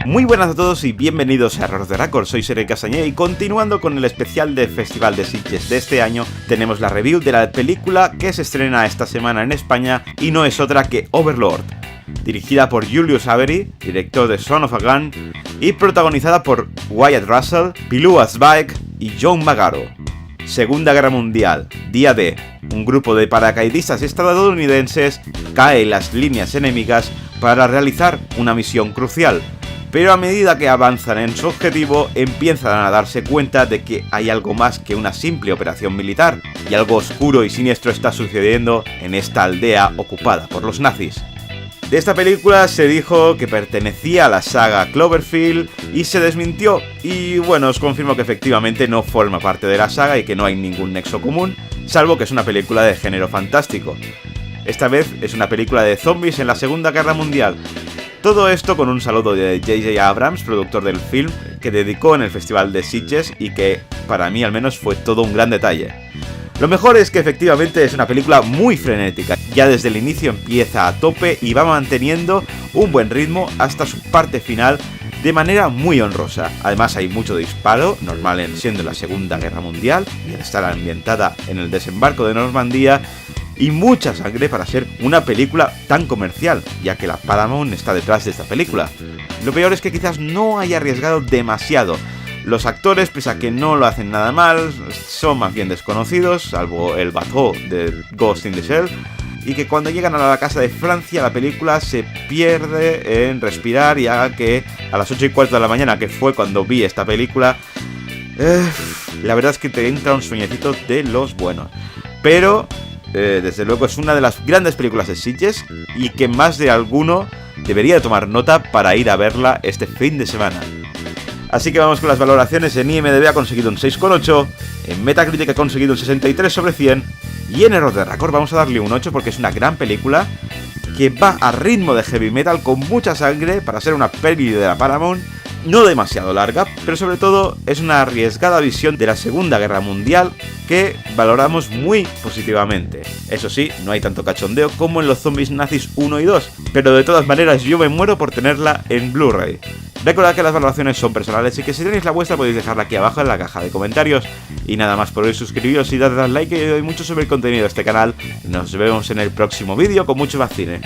Muy buenas a todos y bienvenidos a Error de Record, soy Seré Casañé y continuando con el especial del Festival de Sitges de este año, tenemos la review de la película que se estrena esta semana en España y no es otra que Overlord, dirigida por Julius Avery, director de Son of a Gun, y protagonizada por Wyatt Russell, Pilou Asbæk y John Magaro. Segunda Guerra Mundial, día D. Un grupo de paracaidistas estadounidenses cae en las líneas enemigas para realizar una misión crucial, pero a medida que avanzan en su objetivo empiezan a darse cuenta de que hay algo más que una simple operación militar, y algo oscuro y siniestro está sucediendo en esta aldea ocupada por los nazis. De esta película se dijo que pertenecía a la saga Cloverfield y se desmintió, y bueno, os confirmo que efectivamente no forma parte de la saga y que no hay ningún nexo común, salvo que es una película de género fantástico. Esta vez es una película de zombies en la Segunda Guerra Mundial. Todo esto con un saludo de J.J. Abrams, productor del film, que dedicó en el Festival de Sitges y que, para mí al menos, fue todo un gran detalle. Lo mejor es que efectivamente es una película muy frenética, ya desde el inicio empieza a tope y va manteniendo un buen ritmo hasta su parte final de manera muy honrosa. Además hay mucho disparo, normal en siendo la Segunda Guerra Mundial y al estar ambientada en el desembarco de Normandía, y mucha sangre para ser una película tan comercial, ya que la Paramount está detrás de esta película. Lo peor es que quizás no haya arriesgado demasiado. Los actores, pese a que no lo hacen nada mal, son más bien desconocidos, salvo el Bateau de Ghost in the Shell, y que cuando llegan a la casa de Francia la película se pierde en respirar y haga que a las 8:15 de la mañana, que fue cuando vi esta película, la verdad es que te entra un sueñecito de los buenos. Pero desde luego es una de las grandes películas de Sitges y que más de alguno debería tomar nota para ir a verla este fin de semana. Así que vamos con las valoraciones. En IMDb ha conseguido un 6,8, en Metacritic ha conseguido un 63 sobre 100 y en Error de Record vamos a darle un 8 porque es una gran película que va a ritmo de heavy metal con mucha sangre para ser una peli de la Paramount, no demasiado larga, pero sobre todo es una arriesgada visión de la Segunda Guerra Mundial que valoramos muy positivamente. Eso sí, no hay tanto cachondeo como en los zombies nazis 1 y 2, pero de todas maneras yo me muero por tenerla en Blu-ray. Recordad que las valoraciones son personales y que si tenéis la vuestra podéis dejarla aquí abajo en la caja de comentarios. Y nada más por hoy, suscribiros y dadle al like, que yo doy mucho sobre el contenido de este canal. Nos vemos en el próximo vídeo con mucho más cine.